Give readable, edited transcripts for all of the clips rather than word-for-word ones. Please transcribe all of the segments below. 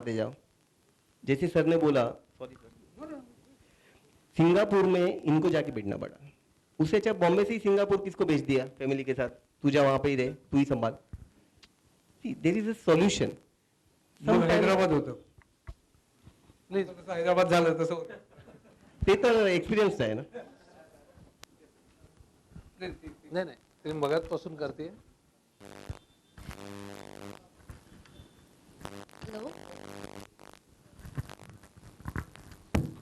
दे जाओ। जैसे सर ने बोला, सॉरी सर, सिंगापुर में इनको जाके बैठना पड़ा। उससे अच्छा बॉम्बे से ही सिंगापुर किसको भेज दिया फैमिली के साथ, तू जा वहां पे ही रहे, तू ही संभाल। There is a solution. Hyderabad होतं प्लीज, हैदराबाद झालं तसं होतं. ते तर एक्सपिरियन्स आहे ना. नाही नाही, ते मगाचपासून करते. हॅलो,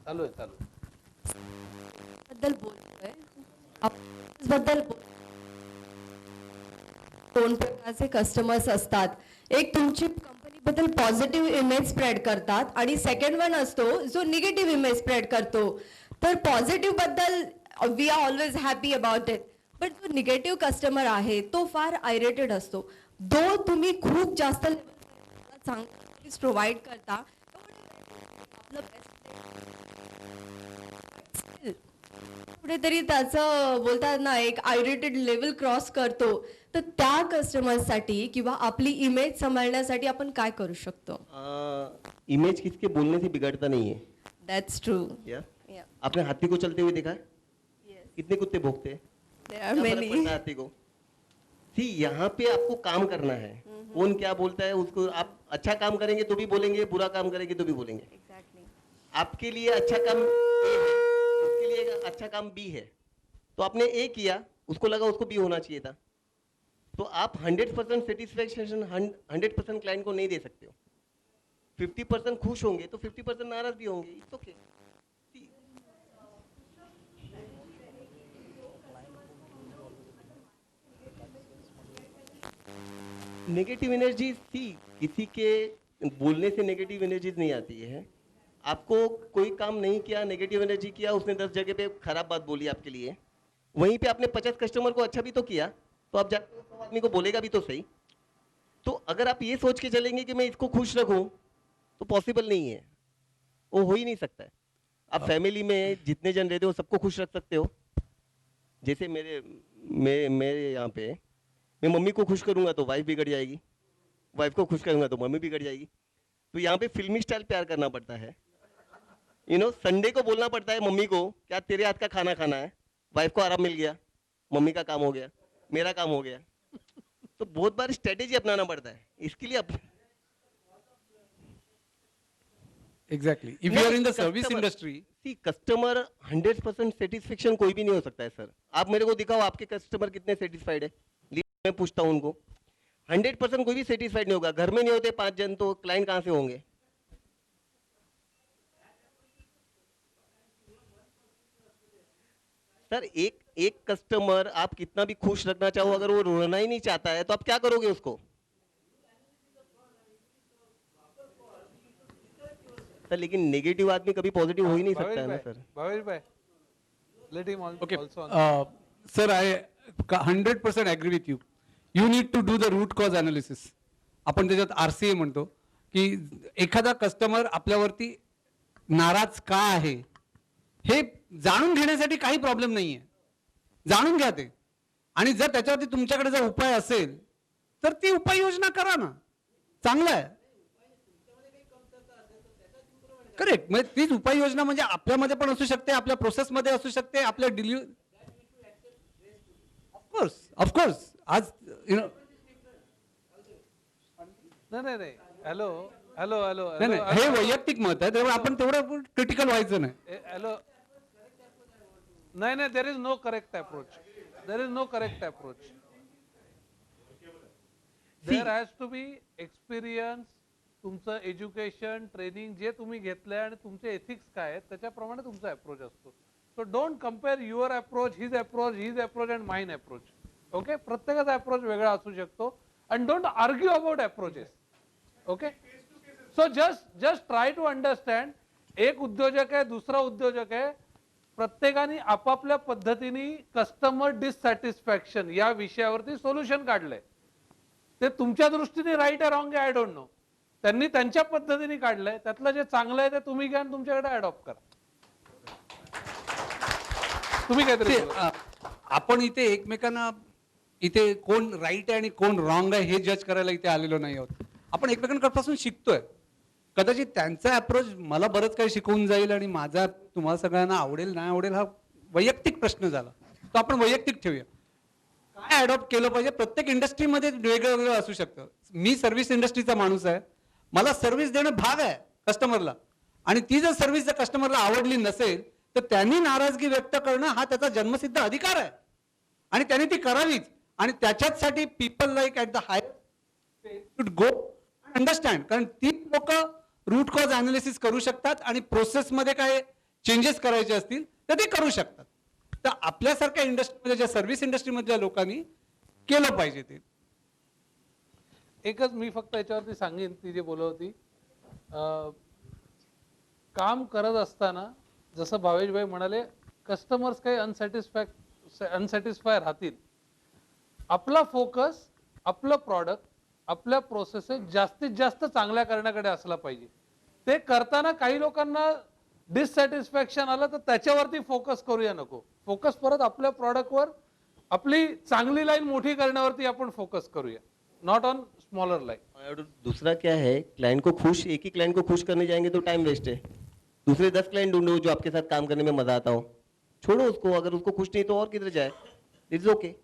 चालू आहे चालू आहे. बद्दल बोलतोय बद्दल दोन प्रकारचे कस्टमर्स असतात. एक तुमची कंपनी बद्दल पॉझिटिव्ह इमेज स्प्रेड करतात आणि सेकंड वन असतो जो निगेटिव्ह इमेज स्प्रेड करतो. तर पॉझिटिव्ह बद्दल we are always happy about it, but जो निगेटिव्ह कस्टमर आहे तो फार आयरेटेड असतो. दो तुम्ही खूप जास्त चांगलं प्रोव्हाइड करता, आपलं कुठेतरी त्याचं बोलतात ना एक आयरेटेड लेवल क्रॉस करतो. तर त्या कस्टमरसाठी किंवा आपली इमेज सांभाळण्यासाठी आपण काय करू शकतो? इमेज किसके बोलने से बिगड़ता नहीं है. That's true. आपने हाथी को चलते हुए देखा है? कितने कुत्ते भौंकते हैं? There are many. हाथी को सी, यहाँ पे आपको काम करना है. कौन क्या बोलता है उसको, आप अच्छा काम करेंगे तो भी बोलेंगे, बुरा काम करेंगे तो भी बोलेंगे. एक्झॅक्टली. आपके लिए अच्छा काम ए है, उसके लिए अच्छा काम बी है, तो आपने ए किया, उसको लगा उसको बी होना चाहिए था. तो आप 100% सेटिस्फेक्शन 100% क्लाइंट को नहीं दे सकते हो. 50% खुश होंगे तो 50% नाराज भी होंगे. It's okay. नेगेटिव एनर्जी थी, किसी के बोलने से नेगेटिव एनर्जीज नहीं आती है. आपको कोई काम नहीं किया, नेगेटिव एनर्जी किया, उसने 10 जगह पे खराब बात बोली आपके लिए, वहीं पे आपने 50 कस्टमर को अच्छा भी तो किया, तो आप जाकर 100 आदमी को बोलेगा भी तो सही. तो अगर आप ये सोच के चलेंगे कि मैं इसको खुश रखूं, तो पॉसिबल नहीं है, वो हो ही नहीं सकता है. आप फैमिली में जितने जन रहते हो सबको खुश रख सकते हो. जैसे मेरे यहाँ पे मैं मम्मी को खुश करूंगा तो वाइफ बिगड़ जाएगी, वाइफ को खुश करूंगा तो मम्मी बिगड़ जाएगी. तो यहाँ पे फिल्मी स्टाइल प्यार करना पड़ता है. संडे को बोलना पड़ता है मम्मी को क्या तेरे हाथ का खाना खाना है, वाइफ को आराम मिल गया, मम्मी का काम हो गया, मेरा काम हो गया. तो बहुत बार स्ट्रेटेजी अपनाना पड़ता है इसके लिए. Exactly. If you are in the service industry, see, customer 100% satisfaction कोई भी नहीं हो सकता है सर. आप मेरे को दिखाओ आपके कस्टमर कितने सेटिस्फाइड है, मैं पूछता हूँ उनको. 100% कोई भी सेटिस्फाइड नहीं होगा. घर में नहीं होते 5 जन तो क्लाइंट कहाँ से होंगे? सर एक कस्टमर आप कितना भी खुश रखना चाहो, अगर वो रोना ही नहीं चाहता है तो आप क्या करोगे उसको? सर लेकिन नेगेटिव आदमी कभी पॉजिटिव हो ही नहीं सकता है ना sir. Bhavesh bhai, let him okay also. Sir, I 100% agree with you. You need to do the root cause analysis. आपण त्याच्यात RCA म्हणतो की एखादा कस्टमर आपल्यावरती नाराज का आहे हे जाणून घेण्यासाठी काही प्रॉब्लेम नाहीये. जाणून घ्या ते, आणि जर त्याच्यावरती तुमच्याकडे जर उपाय असेल तर ती उपाययोजना करा ना. चांगलं आहे. करेक्ट. म्हणजे तीच उपाययोजना म्हणजे आपल्यामध्ये पण असू शकते, आपल्या प्रोसेसमध्ये असू शकते, आपल्या ऑफकोर्स आज नाही नाही, हॅलो हॅलो हॅलो नाही नाही, हे वैयक्तिक मत आहे, त्यामुळे आपण तेवढं क्रिटिकल व्हायचं नाही. हॅलो. नाही नाही, there is no correct approach. There is no correct approach. There has to be experience, तुमचं एज्युकेशन, ट्रेनिंग जे तुम्ही घेतलंय आणि तुमचे एथिक्स काय आहेत त्याच्याप्रमाणे तुमचा अप्रोच असतो. So don't compare your approach, his approach and mine approach. Okay, प्रत्येकाचा अप्रोच वेगळा असू शकतो. And don't argue about approaches. Okay, so just try to understand. एक उद्योजक आहे, दुसरा उद्योजक आहे, प्रत्येकाने आपापल्या पद्धतीने कस्टमर डिससॅटिस्फॅक्शन या विषयावरती सोल्युशन काढलंय. ते तुमच्या दृष्टीने राईट आहे रॉंग आहे आय डोंट नो. त्यांनी त्यांच्या पद्धतीने काढलंय, त्यातलं जे चांगलं आहे ते तुम्ही घ्या आणि तुमच्याकडे अडॉप्ट करा. तुम्ही काहीतरी आपण इथे एकमेकांना इथे कोण राईट आहे आणि कोण रॉंग आहे हे जज करायला इथे आलेलो नाही आहोत. आपण एकमेकांपासून शिकतोय. कदाचित त्यांचा अप्रोच मला बरंच काही शिकवून जाईल आणि माझा तुम्हाला सगळ्यांना आवडेल नाही आवडेल हा वैयक्तिक प्रश्न झाला, तो आपण वैयक्तिक ठेवूया. काय अडॉप्ट केलं पाहिजे, प्रत्येक इंडस्ट्रीमध्ये वेगळं वेगळं असू शकतं. मी सर्व्हिस इंडस्ट्रीचा माणूस आहे, मला सर्व्हिस देणं भाग आहे कस्टमरला, आणि ती जर सर्व्हिस जर कस्टमरला आवडली नसेल तर त्यांनी नाराजगी व्यक्त करणं हा त्याचा जन्मसिद्ध अधिकार आहे आणि त्यांनी ती करावीच. आणि त्याच्यासाठी people like at the higher should go understand, कारण ती लोक रूट कॉज अनालिसिस करू शकतात आणि प्रोसेसमध्ये काय चेंजेस करायचे असतील तर ते करू शकतात. तर आपल्यासारख्या इंडस्ट्रीमध्ये ज्या सर्व्हिस इंडस्ट्रीमधल्या लोकांनी केलं पाहिजे ते. एकच मी फक्त याच्यावरती सांगेन, ती जे बोलत होती, काम करत असताना जसं भावेशभाई म्हणाले, कस्टमर्स काही अनसॅटिस्फाय राहतील. आपला फोकस आपलं प्रॉडक्ट, आपल्या प्रोसेसेस जास्तीत जास्त चांगल्या करण्याकडे असला पाहिजे. ते करताना काही लोकांना डिससॅटिस्फॅक्शन आलं तर त्याच्यावरती फोकस करूया नको. फोकस परत आपल्या प्रॉडक्टवर, आपली चांगली लाईन मोठी करण्यावरती आपण फोकस करूया, नॉट ऑन स्मॉलर लाईन. और दूसरा क्या है, क्लाइंट को खुश, एक ही क्लाइंट को खुश करने जाएंगे तो टाइम वेस्ट है. दूसरे 10 क्लाइंट ढूंढो जो आपके साथ काम करने में मजा आता हो. छोड़ो उसको, अगर उसको खुश नहीं तो और किधर जाए. It's okay.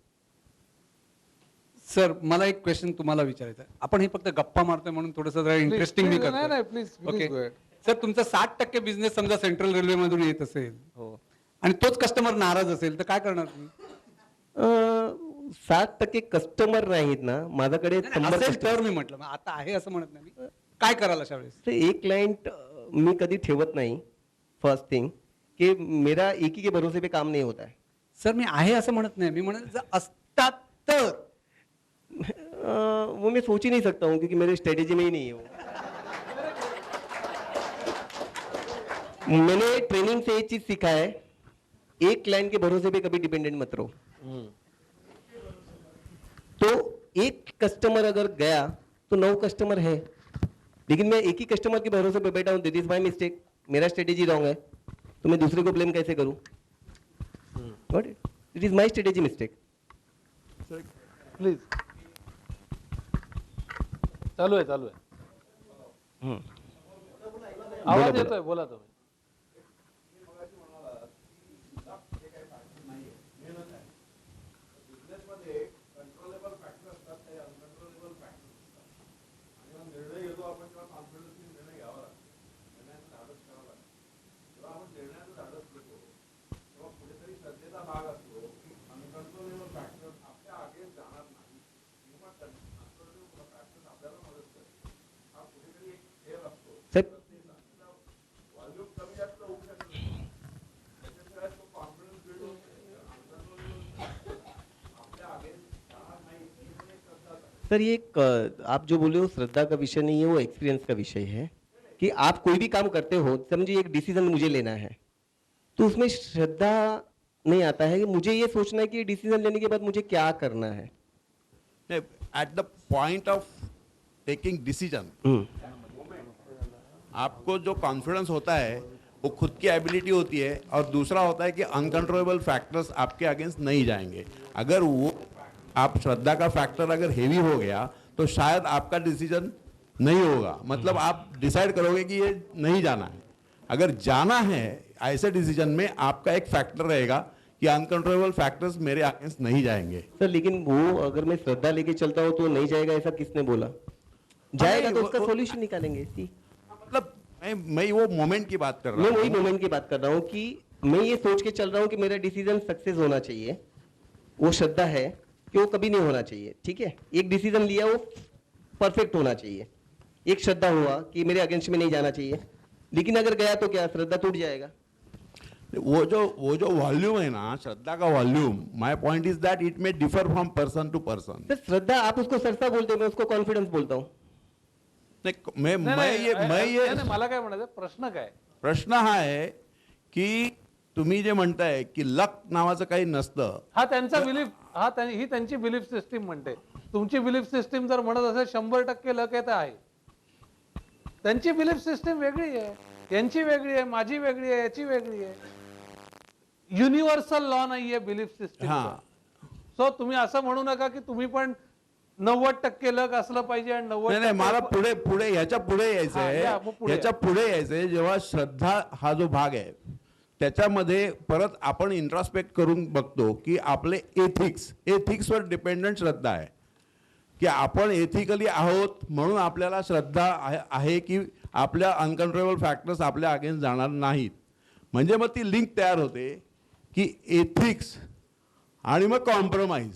सर मला एक क्वेश्चन तुम्हाला विचारायचं आहे. आपण हे फक्त गप्पा मारतोय म्हणून थोडंसं इंटरेस्टिंग मी नाही, नाही, करतो. please, okay go ahead. Sir, तुमचा 60% बिझनेस समजा सेंट्रल रेल्वे मधून येत असेल हो. आणि तोच कस्टमर नाराज असेल तर काय करणार तुम्ही? 60% कस्टमर नाहीत ना माझ्याकडे, 100 असेल तर मी म्हटलं, मग आता आहे असं म्हणत नाही मी. काय कराल अशा वेळेस? तर एक क्लाइंट मी कधी ठेवत नाही. फर्स्ट थिंग कि मेरा एक ही के भरोसे पे काम नहीं होता है. सर मी आहे असं म्हणत नाही, मी म्हणत जर असतात तर. वो मैं सोच ही नहीं सकता हूँ क्योंकि मेरे स्ट्रेटेजी में ही नहीं है वो. मैंने ट्रेनिंग से एक चीज सीखा है, एक क्लाइंट के भरोसे पे कभी डिपेंडेंट मत रहो. तो एक कस्टमर अगर गया तो 9 कस्टमर है, लेकिन मैं एक ही कस्टमर के भरोसे पे बैठा हूँ. दिस इज माई मिस्टेक, मेरा स्ट्रेटेजी रॉन्ग है, तो मैं दूसरे को ब्लेम कैसे करूँ? Got it? It is my strategy mistake. Please. चालू आहे, चालू आहे. आवाज बोला. येतोय, बोला तुम्ही. साहेब, सर ये आप जो बोले हो श्रद्धा का विषय नहीं है, वो एक्सपीरियंस का विषय है. कि आप कोई भी काम करते हो, समझिए एक डिसीजन मुझे लेना है, तो उसमें श्रद्धा नहीं आता है कि मुझे ये सोचना है कि डिसीजन लेने के बाद मुझे क्या करना है. At the point of taking decision आपको जो कॉन्फिडेंस होता है वो खुद की एबिलिटी होती है, और दूसरा होता है कि अनकंट्रोलेबल फैक्टर्स आपके अगेंस्ट नहीं जाएंगे. अगर वो आप श्रद्धा का फैक्टर अगर हेवी हो गया तो शायद आपका डिसीजन नहीं होगा. मतलब आप डिसाइड करोगे कि ये नहीं जाना है. अगर जाना है ऐसे डिसीजन में आपका एक फैक्टर रहेगा कि अनकंट्रोलेबल फैक्टर्स मेरे अगेंस्ट नहीं जाएंगे. सर लेकिन वो अगर मैं श्रद्धा लेके चलता हूँ तो नहीं जाएगा, ऐसा किसने बोला? जाएगा तो उसका सॉल्यूशन निकालेंगे. मतलब मैं वो मोमेंट की बात कर रहा मैं हूँ. वही मोमेंट की बात कर रहा हूँ कि मैं ये सोच के चल रहा हूँ कि मेरा डिसीजन सक्सेस होना चाहिए. वो श्रद्धा है कि वो कभी नहीं होना चाहिए. ठीक है, एक डिसीजन लिया वो परफेक्ट होना चाहिए. एक श्रद्धा हुआ कि मेरे अगेंस्ट में नहीं जाना चाहिए, लेकिन अगर गया तो क्या श्रद्धा टूट जाएगा? वो जो वॉल्यूम है ना, श्रद्धा का volume, my point is that it may differ from person to person. Sir श्रद्धा आप उसको सरसा बोलते हो, मैं उसको कॉन्फिडेंस बोलता हूँ. मैं ये मला काय म्हणायचं, प्रश्न काय? प्रश्न हा आहे की तुम्ही जे म्हणताय की लक नावाचं काही नसतं. हा त्यांचा बिलीफ, ही त्यांची बिलीफ सिस्टीम म्हणते. तुमची बिलीफ सिस्टीम जर म्हणत असेल 100% लक आहे तर आहे. त्यांची बिलीफ सिस्टीम वेगळी आहे, यांची वेगळी आहे, माझी वेगळी आहे, याची वेगळी आहे. युनिव्हर्सल लॉ नाहीये बिलीफ सिस्टीम. हा. सो तुम्ही असं म्हणू नका की तुम्ही पण 90% लक असलं पाहिजे आणि नाही नाही, मला 90% पुढे पुढे ह्याच्या पुढे यायचं हा, या, मग आहे, पुढे ह्याच्या पुढे यायचंय. जेव्हा श्रद्धा हा जो भाग आहे त्याच्यामध्ये परत आपण इंट्रॉस्पेक्ट करून बघतो की आपले एथिक्सवर डिपेंडंट श्रद्धा आहे, की आपण एथिकली आहोत म्हणून आपल्याला श्रद्धा आहे की आपल्या अनकंट्रोलेबल फॅक्टर्स आपल्या अगेन्स्ट जाणार नाहीत. म्हणजे मग ती लिंक तयार होते की एथिक्स आणि मग कॉम्प्रोमाइज,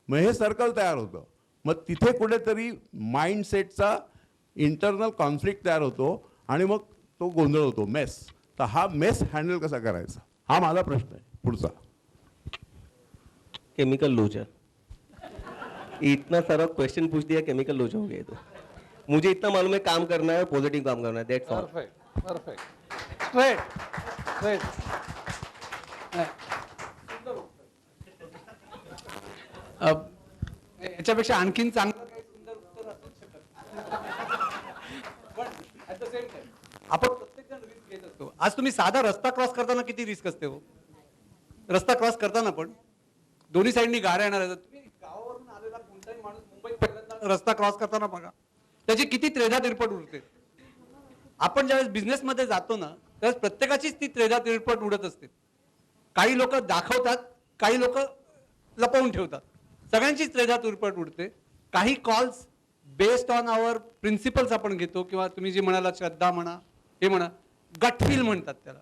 मग हे सर्कल तयार होतं. मग तिथे कुठेतरी माइंडसेटचा इंटरनल कॉन्फ्लिक्ट तयार होतो आणि मग तो गोंधळ होतो, मेस. तर हा मेस हँडल कसा करायचा हा माझा प्रश्न आहे पुढचा. केमिकल लोचर, इतना सारा क्वेश्चन पूछ दिया, केमिकल लोचर हो गए. तो मुझे इतना मालूम है काम करना है, पॉजिटिव काम करना है, दैट्स ऑल. Perfect straight. याच्यापेक्षा आणखीन चांगलं काही सुंदर उत्तर असूच शकत नाही. पण at the same time, आपण प्रत्येक जण रिस्क घेत असतो. आज तुम्ही साधा रस्ता क्रॉस करताना किती रिस्क असते हो. रस्ता क्रॉस करताना पण दोन्ही साईडनी गाड्या येणार आहेत. तुम्ही गावावरून आलेला कोणताही माणूस मुंबईत पहिल्यांदा रस्ता क्रॉस करताना बघा त्याची किती त्रेधा तिरपट उडते. आपण ज्यावेळेस बिझनेसमध्ये जातो ना त्यावेळेस प्रत्येकाचीच ती त्रेधा तिरपट उडत असते. काही लोक दाखवतात, काही लोक लपवून ठेवतात, सगळ्यांचीच त्रेधा तिरपट उडते. काही calls based on our principles आपण घेतो, किंवा तुम्ही जे म्हणाला श्रद्धा म्हणा, हे म्हणा, गटफील म्हणतात त्याला.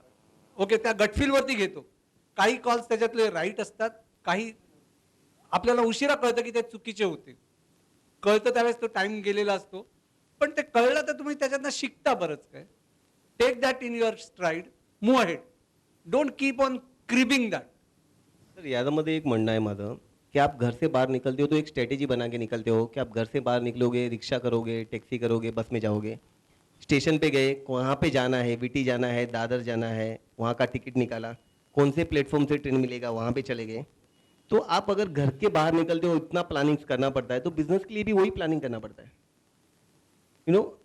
ओके, त्या गटफीलवरती घेतो. काही कॉल्स त्याच्यातले राईट असतात, काही आपल्याला उशिरा कळतं की ते चुकीचे होते. कळतं त्यावेळेस तो टाइम गेलेला असतो, पण ते कळलं तर तुम्ही त्याच्यातनं शिकता बरंच काय. Take that in your stride, move ahead, don't keep on cribbing that. Sir यादमध्ये एक म्हणणं आहे माझं कि आप घर से बाहर निकलते हो तो एक स्ट्रेटेजी बना के निकलते हो कि आप घर से बाहर निकलोगे, रिक्शा करोगे, टैक्सी करोगे, बस में जाओगे, स्टेशन पे गए, वहाँ पे जाना है, वीटी जाना है, दादर जाना है, वहाँ का टिकट निकाला, कौन से प्लेटफॉर्म से ट्रेन मिलेगा, वहाँ पे चले गए. तो आप अगर घर के बाहर निकलते हो, इतना प्लानिंग करना पड़ता है, तो बिजनेस के लिए भी वही प्लानिंग करना पड़ता है.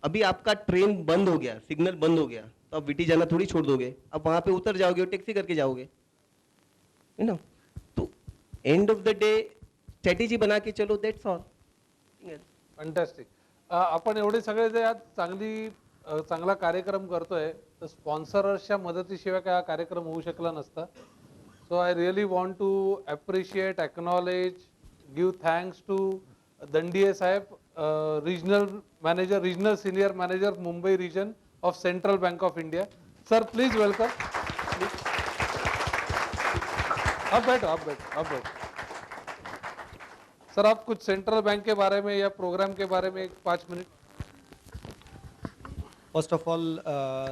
अभी आपका ट्रेन बंद हो गया, सिग्नल बंद हो गया, तो आप वीटी जाना थोड़ी छोड़ दोगे, अब वहाँ पे उतर जाओगे और टैक्सी करके जाओगे. तो end of the day strategy बना के चलो, दैट्स ऑल. फंटॅस्टिक. आपण एवढे सगळे जे आज चांगला कार्यक्रम करतोय, तर स्पॉन्सरर्सच्या मदतीशिवाय काय हा कार्यक्रम होऊ शकला नसता. So I really want to appreciate, acknowledge, give thanks to Dandiye साहेब, regional manager, regional senior manager, Mumbai region of Central Bank of India. Sir please welcome. आप बैठो. सर आप कुछ सेंट्रल बैंक के बारे में या प्रोग्राम के बारे में 5 minute. First of all,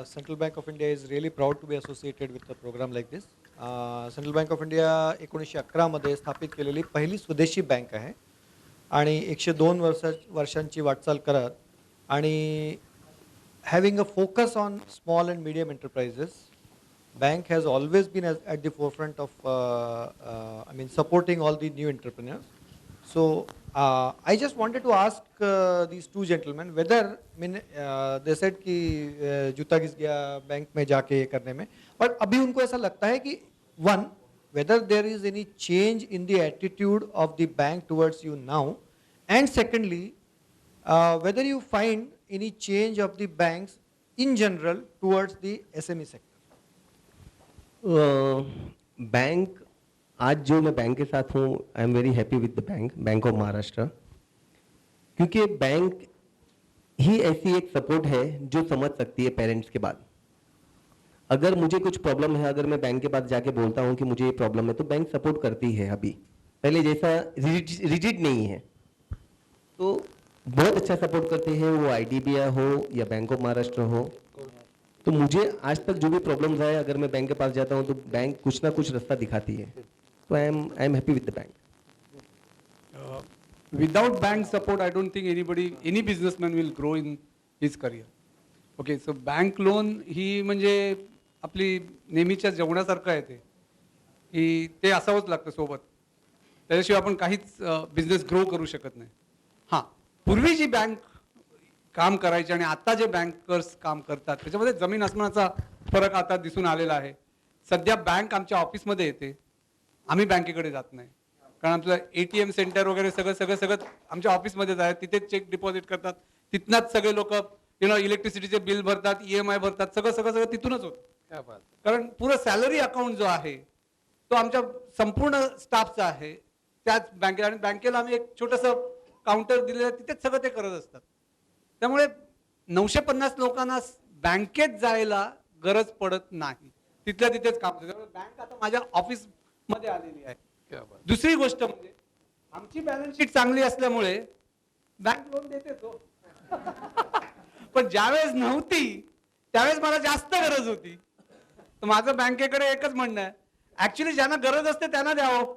Central Bank of India is really proud to be associated with a program like this. Central Bank of India 1911 मध्ये स्थापित केलेली पहिली स्वदेशी बँक आहे आणि 102 वर्षांची वाटचाल करत आणि having a focus on small and medium enterprises, bank has always been at the forefront of supporting all the new entrepreneurs. So I just wanted to ask these two gentlemen whether they said कि जूता घिस गया bank में जाके ये करने में, but अभी उनको ऐसा लगता है कि one, whether there is any change in the attitude of the bank towards you now, and secondly, whether you find any change of the banks in general towards the SME sector. Bank, आज जो मैं bank के साथ हूँ, I am very happy विद the bank of Maharashtra, क्योंकि bank ही ऐसी एक support है जो समझ सकती है पेरेंट्स के बाद. अगर मुझे कुछ प्रॉब्लम है, अगर मैं बैंक के पास जाके बोलता हूँ कि मुझे ये प्रॉब्लम है, तो बैंक सपोर्ट करती है. अभी पहले जैसा रिजिड नहीं है, तो बहुत अच्छा सपोर्ट करते हैं, वो IDBI हो या बैंक ऑफ महाराष्ट्र हो. तो मुझे आज तक जो भी प्रॉब्लम्स आए, अगर मैं बैंक के पास जाता हूँ तो बैंक कुछ ना कुछ रास्ता दिखाती है. तो आई एम हैप्पी विद the bank. Without bank support, I don't think any businessman will grow in his career. Okay, so bank loan ही म्हणजे आपली नेहमीच्या जेवणासारखं आहे. ते असावंच लागतं सोबत, त्याच्याशिवाय आपण काहीच बिझनेस ग्रो करू शकत नाही. हां, पूर्वी जी बँक काम करायची आणि आता जे बँकर्स काम करतात त्याच्यामध्ये जमीन आसमानाचा फरक आता दिसून आलेला आहे. सध्या बँक आमच्या ऑफिसमध्ये येते, आम्ही बँकेकडे जात नाही. कारण आपलं ATM सेंटर वगैरे सगळं आमच्या ऑफिसमध्येच आहे. तिथेच चेक डिपॉझिट करतात, तिथनंच सगळे लोक इलेक्ट्रिसिटीचे बिल भरतात, EMI भरतात, सगळं तिथूनच होतं. क्या बात. कारण पुरं सॅलरी अकाउंट जो आहे तो आमच्या संपूर्ण स्टाफचा आहे त्याच बँकेत, आणि बँकेला आम्ही एक छोटंसं काउंटर दिलेलं आहे, तिथेच सगळं ते करत असतात. त्यामुळे 950 लोकांना बँकेत जायला गरज पडत नाही, तिथल्या तिथेच काम होतं. त्यामुळे बँक आता माझ्या ऑफिस मध्ये आलेली आहे. क्या बात. दुसरी गोष्ट म्हणजे आमची बॅलन्स शीट चांगली असल्यामुळे बँक लोन देते तो. पण ज्यावेळेस नव्हती त्यावेळेस मला जास्त गरज होती, तर माझं बँकेकडे एकच म्हणणं आहे, ऍक्च्युली ज्यांना गरज असते त्यांना द्यावं.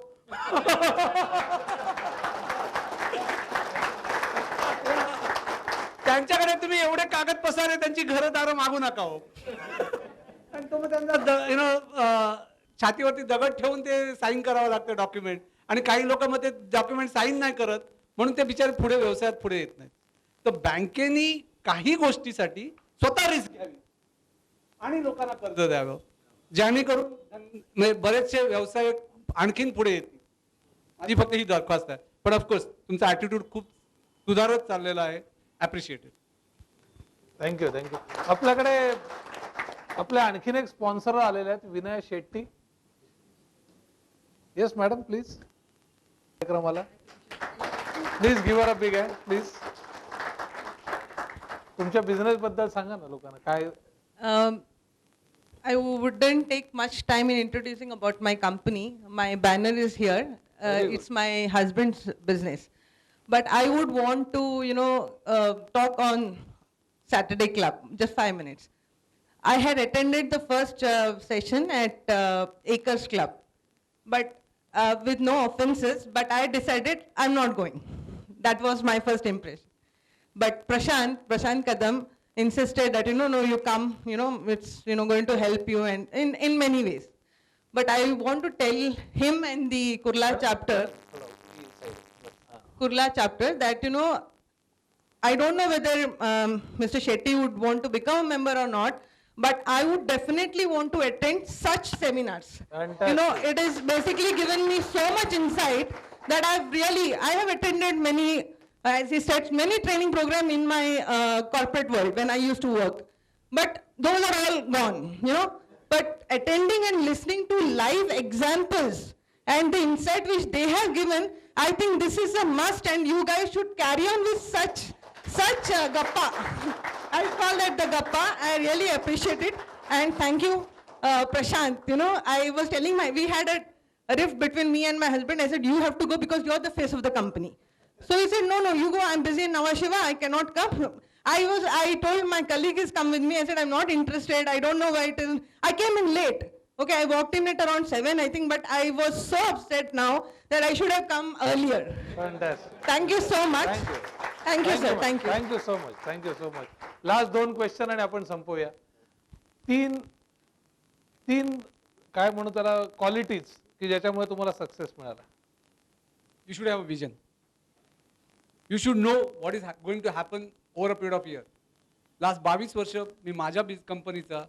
त्यांच्याकडे तुम्ही एवढे कागद पसारे त्यांची घरदारं मागू नका हो. आणि तो मग त्यांना छातीवरती दगड ठेवून ते साईन करावं लागतं डॉक्युमेंट, आणि काही लोक मग ते डॉक्युमेंट साईन नाही करत म्हणून ते बिचारे पुढे व्यवसायात पुढे येत नाहीत. तर बँकेनी काही गोष्टीसाठी स्वतः रिस्क घ्यावी आणि लोकांना कर्ज द्यावं, जेणेकरून म्हणजे बरेचसे व्यवसाय आणखीन पुढे येतील. माझी फक्त ही दरख्वास्त आहे. पण ऑफकोर्स तुमचा ॲटिट्यूड खूप सुधारत चाललेला आहे, ॲप्रिशिएटेड. थँक्यू. आपल्याकडे आपले आणखीन एक स्पॉन्सर आलेले आहेत, Vinay Shetty. Yes madam, please कार्यक्रमाला please give a big hand please. तुमच्या बिझनेस बद्दल सांगा ना लोकांना काय. I wouldn't take much time in introducing about my company. My banner is here. It's my husband's business. But I would want to, talk on Saturday Club, just 5 minutes. I had attended the first session at Acres Club, but with no offenses, but I decided I'm not going. That was my first impression. But Prashant Kadam insisted that, no, you come, it's, going to help you and in many ways. But I want to tell him and the Kurla chapter that, I don't know whether Mr. Shetty would want to become a member or not, but I would definitely want to attend such seminars. Fantastic. It has basically given me so much insight that I have attended many, as he said, many training program in my corporate world when I used to work. But those are all gone, But attending and listening to live examples and the insight which they have given, I think this is a must, and you guys should carry on with such gappa. I call that the gappa. I really appreciate it, and thank you, Prashant. I was telling we had a rift between me and my husband. I said, you have to go because you're the face of the company. So he said, no, you go. I'm busy in Nhava Sheva. I cannot come. I told my colleague is come with me. I said, I'm not interested. I don't know why it is. I came in late. Okay, I walked in at around 7, I think, but I was so upset now that I should have come earlier. Fantastic. Thank you so much. Thank you. Thank you, sir. Thank you. Thank you so much. Thank you so much. Last 2 question आणि आपण संपवूया. तीन काय म्हणू त्याला qualities की ज्याच्यामुळे तुम्हाला सक्सेस मिळाला. You should have a vision. You should know what is going to happen over a period of year. Last 22 वर्ष मी माझ्या कंपनीचा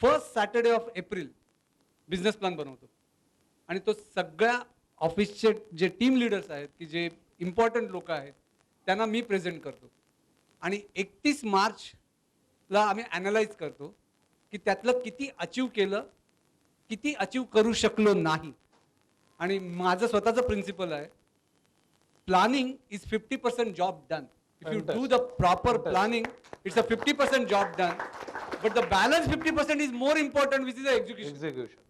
first Saturday of April business plan बनवतो, आणि तो सगळ्या ऑफिसचे जे टीम लीडर्स आहेत की जे इम्पॉर्टंट लोक आहेत त्यांना मी प्रेझेंट करतो, आणि 31 मार्चला आम्ही ॲनालाइज करतो की त्यातलं किती अचीव केलं, किती अचीव करू शकलो नाही. आणि माझं स्वतःचं प्रिन्सिपल आहे, planning is 50% job done. If you do the proper planning, it's a 50% job done, but the balance 50% is more important, which is the execution.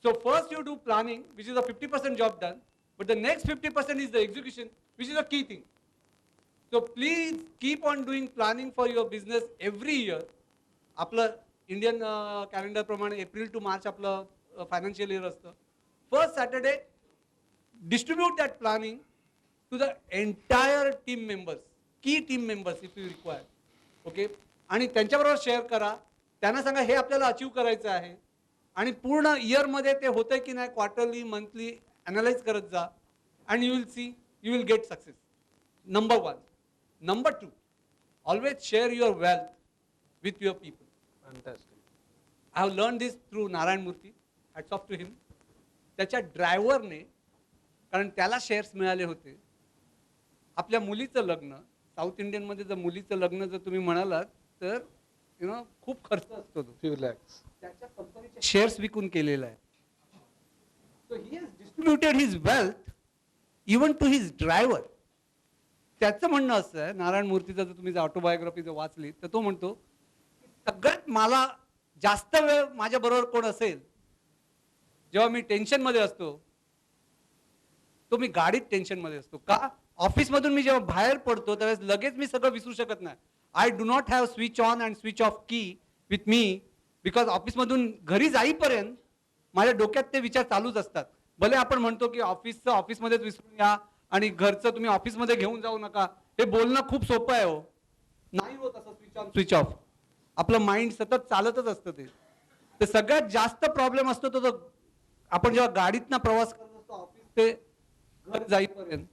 So first you do planning, which is a 50% job done, but the next 50% is the execution, which is a key thing. So please keep on doing planning for your business every year. आपलं Indian calendar प्रमाणे April to March आपलं financial year असतं. First Saturday distribute that planning to the entire team members, की team members if you require. Okay, आणि त्यांच्याबरोबर share करा, त्यांना सांगा हे आपल्याला अचीव करायचं आहे, आणि पूर्ण इयरमध्ये ते होतंय की नाही क्वार्टरली मंथली ॲनालाइज करत जा, and you will see you will get success. Number 1. Number 2, always share your wealth with your people. Fantastic. I have learned this through Narayan Murthy. Hats off to him. त्याच्या ड्रायव्हरने कारण त्याला shares मिळाले होते. आपल्या मुलीचं लग्न साऊथ इंडियनमध्ये जर मुलीचं लग्न जर तुम्ही म्हणालात तर खूप खर्च असतो तो. फ्यू लॅक्स. त्याच्या कंपनीचे शेअर्स विकून केलेला आहे. So he has distributed his wealth even to his driver. त्याचं म्हणणं असं आहे, नारायण मूर्तीचं जर तुम्ही ऑटोबायोग्राफी जर वाचली तर तो म्हणतो की सगळ्यात मला जास्त वेळ माझ्या बरोबर कोण असेल जेव्हा मी टेन्शन मध्ये असतो तो मी गाडीत टेन्शन मध्ये असतो. का? ऑफिसमधून मी जेव्हा बाहेर पडतो त्यावेळेस लगेच मी सगळं विसरू शकत नाही. I do not have switch on and switch off की विथ मी, बिकॉज ऑफिसमधून घरी जाईपर्यंत माझ्या डोक्यात ते विचार चालूच असतात. भले आपण म्हणतो की ऑफिसचं ऑफिसमध्येच विसरून या आणि घरचं तुम्ही ऑफिसमध्ये घेऊन जाऊ नका, हे बोलणं खूप सोपं आहे हो. नाही होत असं स्विच ऑन स्विच ऑफ. आपलं माइंड सतत चालतच असतं. ते सगळ्यात जास्त प्रॉब्लेम असतो तो आपण जेव्हा गाडीतनं प्रवास करत असतो ऑफिस ते घर जाईपर्यंत,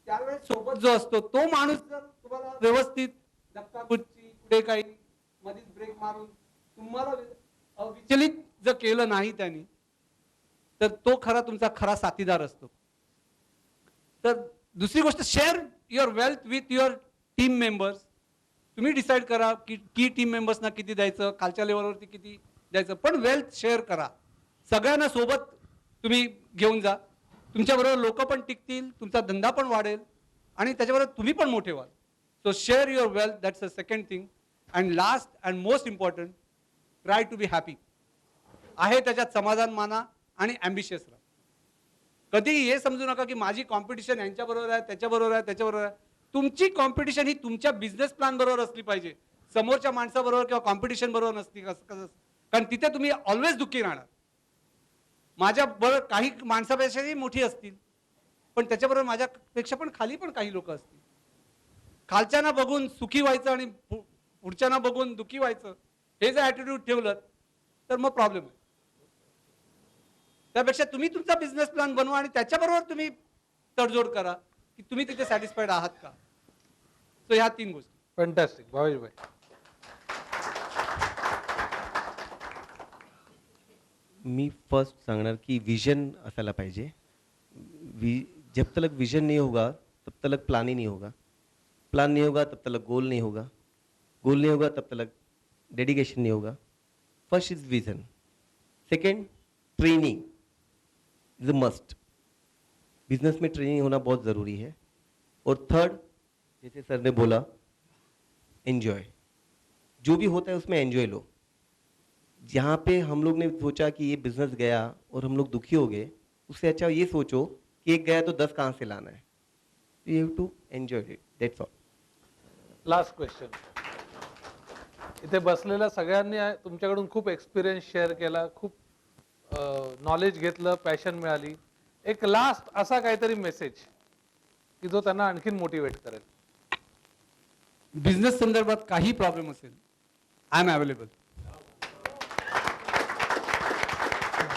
त्यावेळेस सोबत जो असतो तो माणूस जर तुम्हाला व्यवस्थित धक्काबुक्की पुढे काही मधीच ब्रेक मारून तुम्हाला विचलित जर केलं नाही त्यांनी तर तो तुमचा खरा साथीदार असतो. तर दुसरी गोष्ट, share your wealth with your team members. तुम्ही डिसाईड करा की टीम मेंबर्सना किती द्यायचं, खालच्या लेवलवरती किती द्यायचं, पण वेल्थ शेअर करा. सगळ्यांना सोबत तुम्ही घेऊन जा. तुमच्याबरोबर लोक पण टिकतील, तुमचा धंदा पण वाढेल आणि त्याच्याबरोबर तुम्ही पण मोठे व्हाल. So share your wealth, that's a second thing. And last and most important, try to be happy. आहे त्याच्यात समाधान माना आणि ॲम्बिशियस राहा. कधीही हे समजू नका की माझी कॉम्पिटिशन यांच्याबरोबर आहे, त्याच्याबरोबर आहे, त्याच्याबरोबर आहे. तुमची कॉम्पिटिशन ही तुमच्या बिझनेस प्लॅन बरोबर असली पाहिजे, समोरच्या माणसाबरोबर किंवा कॉम्पिटिशन बरोबर नसती. कारण तिथे तुम्ही ऑलवेज दुःखी राहणार. माझ्या बरोबर काही माणसापेक्षाही मोठी असतील पण त्याच्याबरोबर माझ्यापेक्षा पण खाली पण काही लोक असतील. खालच्यांना बघून सुखी व्हायचं आणि पुढच्यांना बघून दुःखी व्हायचं, हे जर ॲटिट्यूड ठेवलं तर मग प्रॉब्लेम आहे. त्यापेक्षा तुम्ही तुमचा बिझनेस प्लॅन बनवा आणि त्याच्याबरोबर तुम्ही तडजोड करा की तुम्ही तिथे सॅटिस्फाईड आहात का. सो ह्या 3 गोष्टी. फॅन्टॅस्टिक. भावेश भाई. मी फर्स्ट सांगणार की विजन असायला पाहिजे. जब तक विजन नहीं होगा तब तक प्लान ही नहीं होगा. प्लान नहीं होगा तब तक गोल नहीं होगा. गोल नहीं होगा तब तक डेडिकेशन नहीं होगा. First is vision. Second, training is a must. Business में ट्रेनिंग होना बहुत ज़रूरी है. और थर्ड, जैसे सर ने बोला, एन्जॉय. जो भी होता है उसमें एन्जॉय लो. जहाँ पे हम लोग ने सोचा कि ये बिजनेस गया और हम लोग दुखी हो गए, उससे अच्छा ये सोचो कि एक गया तो 10 कहाँ से लाना है. You have to enjoy it. That's all. Last question. इथे बसलेल्या सगळ्यांनी तुमच्याकडून खूप एक्सपिरियन्स शेअर केला, खूप नॉलेज घेतलं, पॅशन मिळाली. एक लास्ट असा काहीतरी मेसेज की जो त्यांना आणखीन मोटिवेट करेल. बिझनेस संदर्भात काही प्रॉब्लेम असेल, आय एम अवेलेबल.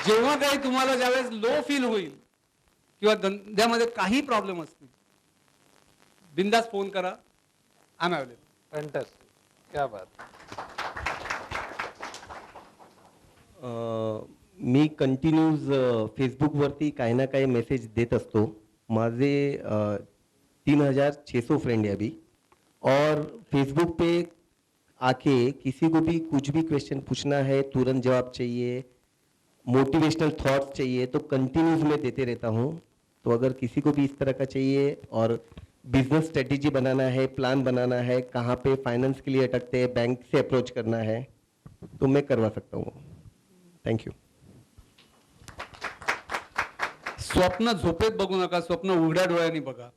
जेव्हा काही तुम्हाला ज्यावेळेस लो फील होईल किंवा धंद्यामध्ये काही प्रॉब्लेम असतील, बिंदास फोन करा, आय एम अवेलेबल. फॅन्टॅस्टिक. क्या बात. मी कंटिन्यूज फेसबुकवरती काही ना काही मेसेज देत असतो. माझे 3600 फ्रेंड है अभी. और फेसबुक पे आके किसी को भी कुछ भी क्वेश्चन पूछना है, तुरंत जवाब चाहिए, मोटिवेशनल थॉट्स चाहिए, तो कंटिन्यूज में देते रहता हूँ. तो अगर किसी को भी इस तरह का चाहिए और बिजनेस स्ट्रेटेजी बनाना है, प्लान बनाना है, कहाँ पे फाइनेंस के लिए अटकते हैं, बैंक से अप्रोच करना है, तो मैं करवा सकता हूँ. Thank you. स्वप्न झोपेत बघू नका, स्वप्न उघड्या डोळ्यांनी बघा,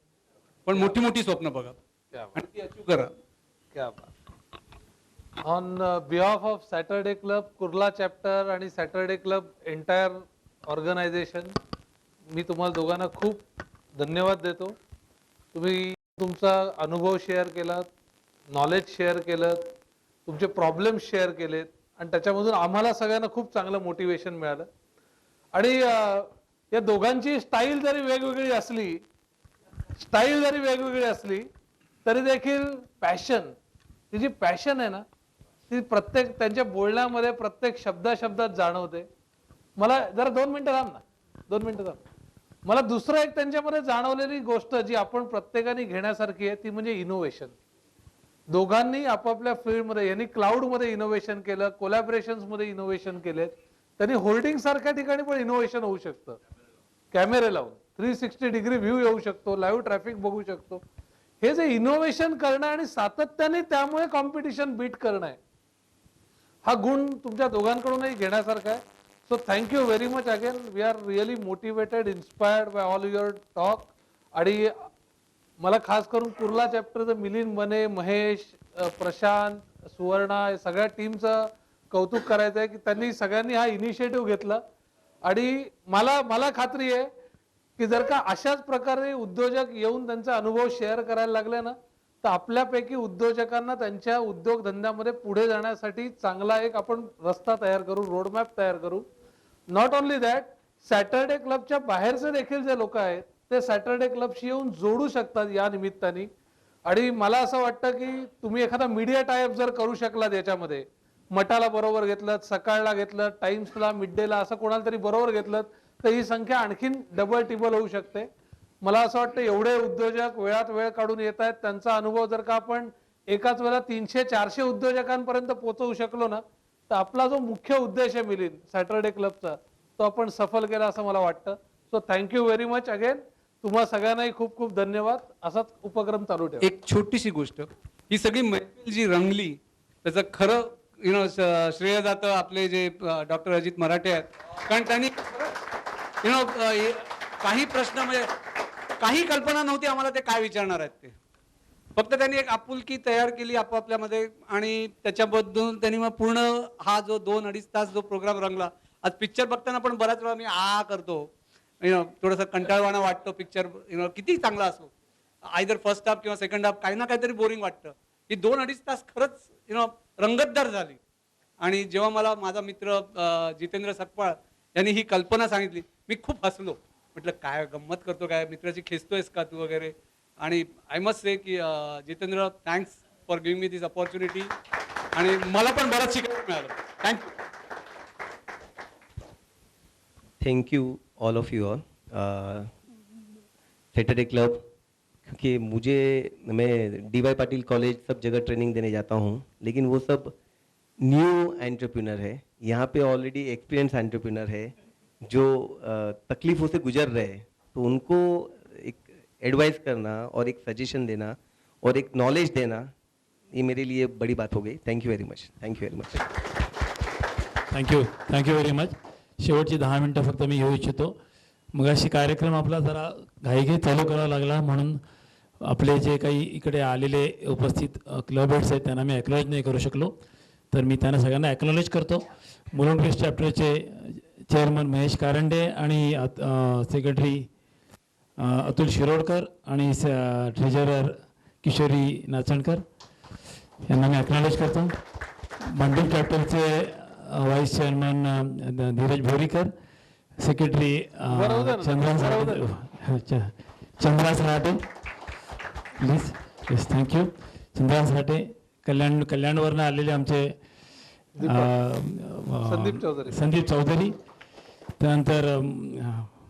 पण मोठी मोठी स्वप्न बघा क्या बात. आणि ती अचीव करा. क्या बात. On behalf of Saturday club Kurla chapter आणि सॅटरडे क्लब एंटायर ऑर्गनायझेशन, मी तुम्हाला दोघांना खूप धन्यवाद देतो. तुम्ही तुमचा अनुभव शेअर केलात, नॉलेज शेअर केलं, तुमचे प्रॉब्लेम्स शेअर केलेत आणि त्याच्यामधून आम्हाला सगळ्यांना खूप चांगलं मोटिवेशन मिळालं. आणि या दोघांची स्टाईल जरी वेगवेगळी असली तरी देखील पॅशन, ती जी पॅशन आहे ना, ती प्रत्येक त्यांच्या बोलण्यामध्ये प्रत्येक शब्दात जाणवते. मला जरा 2 मिनिटं थांब ना, 2 मिनिटं थांब. मला दुसरं एक त्यांच्यामध्ये जाणवलेली गोष्ट जी आपण प्रत्येकाने घेण्यासारखी आहे ती म्हणजे इनोव्हेशन. दोघांनी आपापल्या फील्डमध्ये, यांनी क्लाउडमध्ये इनोव्हेशन केलं, कोलॅबरेशन्स मध्ये इनोव्हेशन केलेत. त्यांनी होल्डिंग सारख्या ठिकाणी पण इनोव्हेशन होऊ शकतं. कॅमेरे लावून 360 डिग्री व्ह्यू येऊ शकतो, लाईव्ह ट्रॅफिक बघू शकतो. हे जे इनोव्हेशन करणं आणि सातत्याने त्यामुळे कॉम्पिटिशन बीट करणं आहे, हा गुण तुमच्या दोघांकडूनही घेण्यासारखा आहे. So thank you very much again. We are really motivated, inspired by all your talk. आणि मला खास करून कुर्ला चॅप्टरचं मिलिंद बने, महेश, प्रशांत, सुवर्णा या सगळ्या टीमचं कौतुक करायचं आहे की त्यांनी सगळ्यांनी हा इनिशिएटिव्ह घेतला. आणि मला खात्री आहे की जर का अशाच प्रकारे उद्योजक येऊन त्यांचा अनुभव शेअर करायला लागले ना, तर आपल्यापैकी उद्योजकांना त्यांच्या उद्योगधंद्यामध्ये पुढे जाण्यासाठी चांगला एक आपण रस्ता तयार करू, रोडमॅप तयार करू. नॉट ओनली दॅट, सॅटरडे क्लबच्या बाहेरचे देखील जे लोक आहेत ते सॅटरडे क्लबशी येऊन जोडू शकतात या निमित्ताने. आणि मला असं वाटतं की तुम्ही एखादा मीडिया टायप जर करू शकलात याच्यामध्ये, मटाला बरोबर घेतलं, सकाळला घेतलं, टाइम्सला, मिड डेला असं कोणाला तरी बरोबर घेतलं, तर ही संख्या आणखीन डबल टिबल होऊ शकते. मला असं वाटतं एवढे उद्योजक वेळात वेळ काढून येत आहेत, त्यांचा अनुभव जर का आपण एकाच वेळेला 300-400 उद्योजकांपर्यंत पोहोचवू शकलो ना, तर आपला जो मुख्य उद्देश आहे मिलिंद सॅटरडे क्लबचा, तो आपण सफल केला असं मला वाटतं. So thank you very much again. तुम्हा सगळ्यांनाही खूप खूप धन्यवाद. असाच उपक्रम चालू ठेवा. एक छोटीशी गोष्ट, ही सगळी मैफिल जी रंगली त्याचं खरं श्रेय जातं आपले जे डॉक्टर अजित मराठे आहेत. कारण त्यांनी काही प्रश्न म्हणजे काही कल्पना नव्हती आम्हाला ते काय विचारणार आहेत ते. फक्त त्यांनी एक आपुलकी तयार केली आपापल्यामध्ये आणि त्याच्याबद्दल त्यांनी मग पूर्ण हा जो 2-2.5 तास जो प्रोग्राम रंगला. आज पिक्चर बघताना पण बऱ्याच वेळा मी करतो, थोडंसं कंटाळवाणं वाटतं पिक्चर, किती चांगला असो, आयदर फर्स्ट हाफ किंवा सेकंड हाफ काही ना काहीतरी बोरिंग वाटतं. ही 2-2.5 तास खरंच रंगतदार झाली. आणि जेव्हा मला माझा मित्र जितेंद्र सकपाळ यांनी ही कल्पना सांगितली, मी खूप हसलो. म्हटलं काय गंमत करतो, काय मित्राची खेचतोयस का तू वगैरे. आणि आय मस्ट से की Jitendra, thanks for giving me this opportunity. आणि मला पण बरंच शिकायला मिळालं. Thank you. Thank you all of you all. Saturday club, क्योंकि मैं DY पाटिल कॉलेज सब जगह ट्रेनिंग देने जाता हूँ, लेकिन वो सब न्यू एंटरप्रेन्योर है. यहाँ पे ऑलरेडी एक्सपीरियंस एंटरप्रेन्योर है जो तकलीफ़ों से गुजर रहे हैं, तो उनको एक एडवाइस करना और एक सजेशन देना और एक नॉलेज देना, ये मेरे लिए बड़ी बात हो गई. Thank you very much. Thank you very much. Thank you very much. शेवटची 10 मिनटं फक्त मी घेऊ इच्छितो. मगाशी कार्यक्रम आपला जरा घाईघाई चालू करावा लागला, म्हणून आपले जे काही इकडे आलेले उपस्थित क्लब हेड्स आहेत त्यांना मी ॲक्नॉलेज नाही करू शकलो, तर मी त्यांना सगळ्यांना ॲक्नॉलेज करतो. मुलुंड वेस्ट चॅप्टरचे चेअरमन महेश कारंडे आणि सेक्रेटरी अतुल शिरोडकर आणि ट्रेझरर किशोरी नाचणकर यांना मी ॲक्नॉलेज करतो. भांडूप चॅप्टरचे vice chairman Dhiraj Bhorikar, secretary Chandra Sarate please. Yes, thank you. Chandra Sarate. कल्याणवरनं आलेले आमचे संदीप चौधरी. त्यानंतर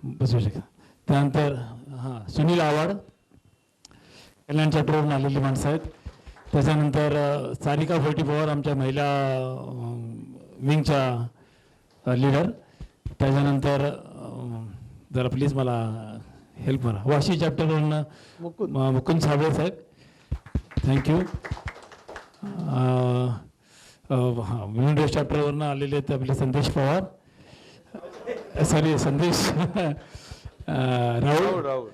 बसू शकता. त्यानंतर सुनील आव्हाड, कल्याण चॅप्टरवरून आलेली माणसं आहेत. त्याच्यानंतर सारिका 44 आमच्या महिला विंगच्या लीडर. त्याच्यानंतर जरा प्लीज मला हेल्प करा, वाशी चॅप्टरवरून मुकुंद साबळे साहेब, थँक्यू. मुलुंड वेस्ट चॅप्टरवरून आलेले आहेत आपले संदेश पवार, संदेश राहुल.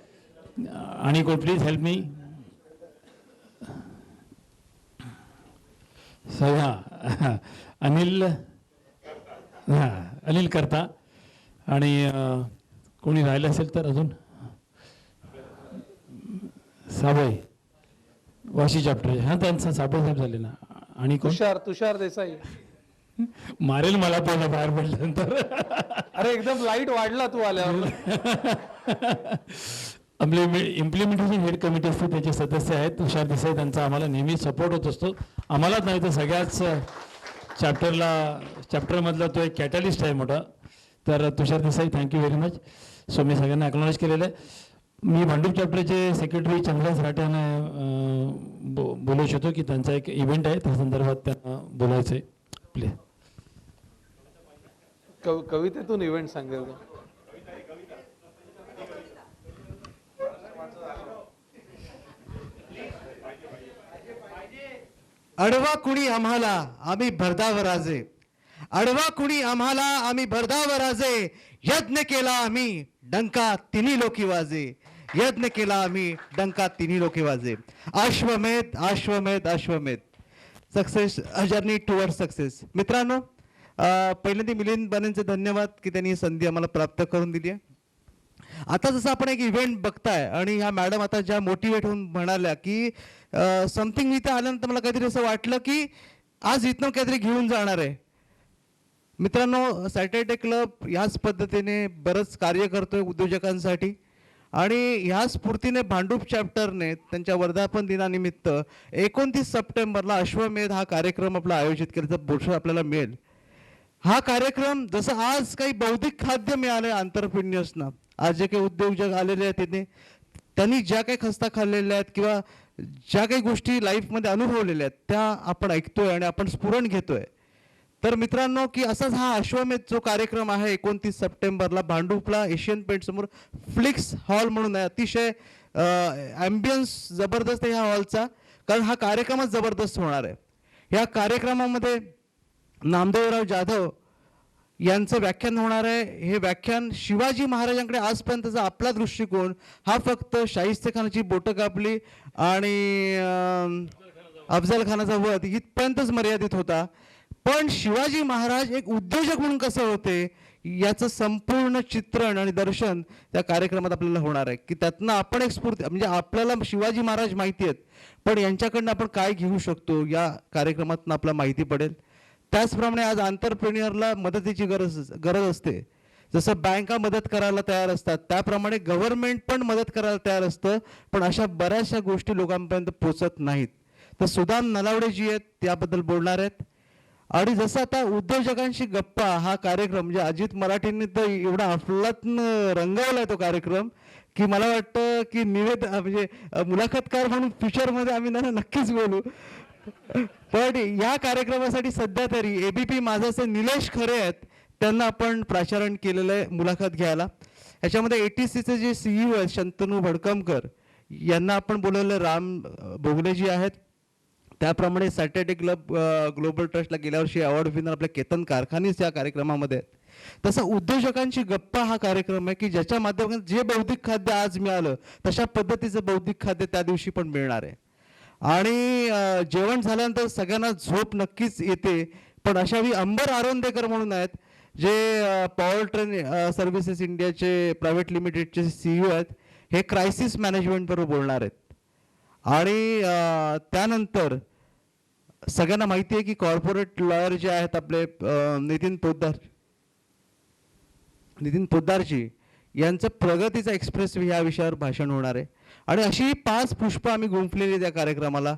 आणि कोण प्लीज हेल्प मी. अनिल करता. आणि कोणी राहिलं असेल तर अजून साबळे वाशी चॅप्टर, त्यांचा साबळे साहेब झाले ना. आणि तुषार देसाई. मारेल मला पण बाहेर पडल्यानंतर. अरे एकदम लाईट वाढला तू आल्यावर. आपले इम्प्लिमेंटेशन हेड कमिटी असते त्याचे सदस्य आहेत तुषार देसाई. त्यांचा आम्हाला नेहमी सपोर्ट होत असतो. आम्हालाच नाही तर सगळ्याच चॅप्टरमधला तो एक कॅटलिस्ट आहे मोठा. तर Tushar Desai, thank you very much. So मी सगळ्यांना अॅक्नॉलेज केलेलं आहे. मी भांडूप चॅप्टरचे सेक्रेटरी चंद्रहास राठ्यांना बोलू इच्छितो की त्यांचा एक इव्हेंट आहे, त्या संदर्भात त्यांना बोलायचं आहे. प्लीज. कवितेतून इव्हेंट सांगेल का? अडवा कुणी आम्हाला आम्ही भरधाव राजे, अडवा कुणी आम्हाला आम्ही भरधाव राजे, यज्ञ केला आम्ही डंका तिन्ही लोकी वाजे, यज्ञ केला आम्ही डंका तिन्ही लोकी वाजे. अश्वमेध अश्वमेध अश्वमेध. Success journey toward success. मित्रांनो, पहिल्यांदा मिलिंद बानेंचे धन्यवाद की त्यांनी ही संधी आम्हाला प्राप्त करून दिली आहे. आता जसं आपण एक इव्हेंट बघताय आणि ह्या मॅडम आता ज्या मोटिवेट होऊन म्हणाल्या की समथिंग, मी इथं आल्यानंतर मला काहीतरी असं वाटलं की आज इथनं काहीतरी घेऊन जाणार आहे. मित्रांनो, सॅटर्डे क्लब ह्याच पद्धतीने बरंच कार्य करतोय उद्योजकांसाठी आणि ह्या स्फूर्तीने भांडूप चॅप्टरने त्यांच्या वर्धापन दिनानिमित्त 29 सप्टेंबरला अश्वमेध हा कार्यक्रम आपला आयोजित केल्याचं ब्रोशर आपल्याला मिळेल. हा कार्यक्रम जसं आज काही बौद्धिक खाद्य मिळालं आहे एंटरप्रेन्युअर्सना, आज जे काही उद्योजक आलेले आहेत तिथे त्यांनी ज्या काही खस्ता खाल्लेल्या आहेत किंवा ज्या काही गोष्टी लाईफमध्ये अनुभवलेल्या आहेत त्या आपण ऐकतोय आणि आपण स्फुरण घेतोय. तर मित्रांनो, की असाच हा अश्वमेध जो कार्यक्रम आहे 29 सप्टेंबरला भांडूपला एशियन पेंट समोर फ्लिक्स हॉल म्हणून आहे. अतिशय ॲम्बियन्स जबरदस्त आहे ह्या हॉलचा, कारण हा कार्यक्रमच जबरदस्त होणार आहे. ह्या कार्यक्रमामध्ये नामदेवराव जाधव यांचं व्याख्यान होणार आहे. हे व्याख्यान शिवाजी महाराजांकडे आजपर्यंतचा आपला दृष्टिकोन हा फक्त शाहिस्तेखानाची बोटं कापली आणि अफजल खानाचा वध इथपर्यंतच मर्यादित होता. पण शिवाजी महाराज एक उद्योजक म्हणून कसे होते याचं संपूर्ण चित्रण आणि दर्शन त्या कार्यक्रमात आपल्याला होणार आहे. की त्यातनं आपण एक स्फूर्ती, म्हणजे आपल्याला शिवाजी महाराज माहिती आहेत पण यांच्याकडनं आपण काय घेऊ शकतो या कार्यक्रमातून आपल्याला माहिती पडेल. त्याचप्रमाणे आज एंटरप्रेन्युअरला मदतीची गरज असते. जसं बँका मदत करायला तयार असतात त्याप्रमाणे गव्हर्नमेंट पण मदत करायला तयार असतं, पण अशा बऱ्याचशा गोष्टी लोकांपर्यंत पोचत नाहीत. तर सुदाम नलावडे जी आहेत त्याबद्दल बोलणार आहेत. आणि जसं आता उद्योजकांशी गप्पा हा कार्यक्रम, म्हणजे अजित मराठींनी तर एवढा अफलातून रंगवलाय तो कार्यक्रम की मला वाटतं की म्हणजे मुलाखतकार म्हणून फ्युचरमध्ये आम्ही नक्कीच बोलू. पण या कार्यक्रमासाठी सध्या तरी ABP माझाचे निलेश खरे आहेत, त्यांना आपण प्राचारण केलेलं आहे मुलाखत घ्यायला. याच्यामध्ये ATCचे जे CEO आहेत शंतनू भडकमकर यांना आपण बोलवलं, राम भोगलेजी आहेत. त्याप्रमाणे सॅटर्डे क्लब ग्लोबल ट्रस्टला गेल्या वर्षी अवॉर्ड विनर आपल्या केतन कारखानीस या कार्यक्रमामध्ये आहेत. तसं उद्योजकांची गप्पा हा कार्यक्रम आहे की ज्याच्या माध्यमातून जे बौद्धिक खाद्य आज मिळालं तशा पद्धतीचं बौद्धिक खाद्य त्या दिवशी पण मिळणार आहे. आणि जेवण झाल्यानंतर सगळ्यांना झोप नक्कीच येते, पण अशावेळी अंबर आरोंदेकर म्हणून आहेत जे पॉवर ट्रेन सर्व्हिसेस इंडियाचे प्रायव्हेट लिमिटेडचे CEO आहेत. हे क्रायसिस मॅनेजमेंटबरोबर बोलणार आहेत. आणि त्यानंतर सगळ्यांना माहिती आहे की कॉर्पोरेट लॉयर जे आहेत आपले नितीन पोद्दारजी यांचं प्रगतीचा एक्सप्रेस ह्या विषयावर भाषण होणार आहे. आणि अशी 5 पुष्प आम्ही गुंफलेली त्या कार्यक्रमाला.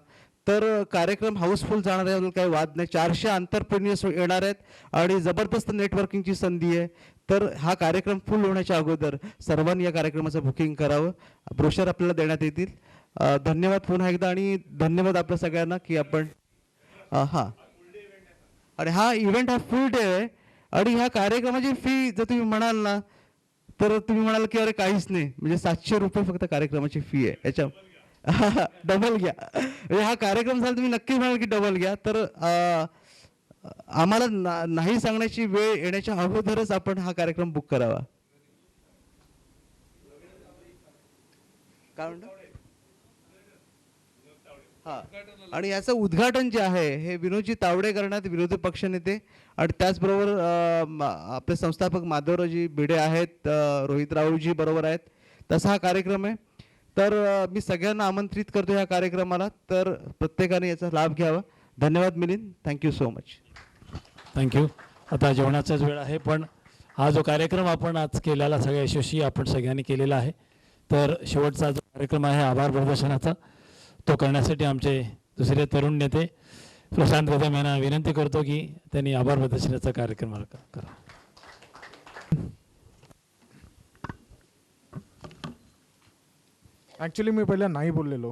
तर कार्यक्रम हाऊसफुल जाणार आहे, काही वाद नाही. 400 एंटरप्रेन्युअर्स येणार आहेत आणि जबरदस्त नेटवर्किंगची संधी आहे. तर हा कार्यक्रम फुल होण्याच्या अगोदर सर्वांनी या कार्यक्रमाचं बुकिंग करावं. ब्रोशर आपल्याला देण्यात येतील. धन्यवाद पुन्हा एकदा आणि धन्यवाद आपल्या सगळ्यांना की आपण हां. आणि हा इव्हेंट हा फुल डे आहे आणि ह्या कार्यक्रमाची फी जर तुम्ही म्हणाल ना तर तुम्ही म्हणाल की अरे काहीच नाही, म्हणजे 700 रुपये फक्त कार्यक्रमाची फी आहे. याच्या डबल घ्या, म्हणजे हा कार्यक्रम झाला तुम्ही नक्की म्हणाल की डबल घ्या. तर आम्हाला नाही सांगण्याची वेळ येण्याच्या अगोदरच आपण हा कार्यक्रम बुक करावा. काय म्हणतो? हां. आणि याचं उद्घाटन जे आहे हे विनोदजी तावडे करण्यात, विरोधी पक्षनेते. आणि त्याचबरोबर आपले संस्थापक माधवरावजी भिडे आहेत, रोहित राऊळजी बरोबर आहेत. तसा हा कार्यक्रम आहे. तर मी सगळ्यांना आमंत्रित करतो ह्या कार्यक्रमाला, तर प्रत्येकाने याचा लाभ घ्यावा. धन्यवाद Milind, thank you so much. Thank you. आता जेवणाचाच वेळ आहे, पण हा जो कार्यक्रम आपण आज केलेला सगळ्या यशस्वी आपण सगळ्यांनी केलेला आहे. तर शेवटचा जो कार्यक्रम आहे आभार प्रदर्शनाचा, तो करण्यासाठी आमचे दुसरे तरुण नेते प्रशांत कदम यांना विनंती करतो की त्यांनी आभार प्रदर्शनाचा कार्यक्रम करा. ॲक्च्युली मी पहिला नाही बोललेलो,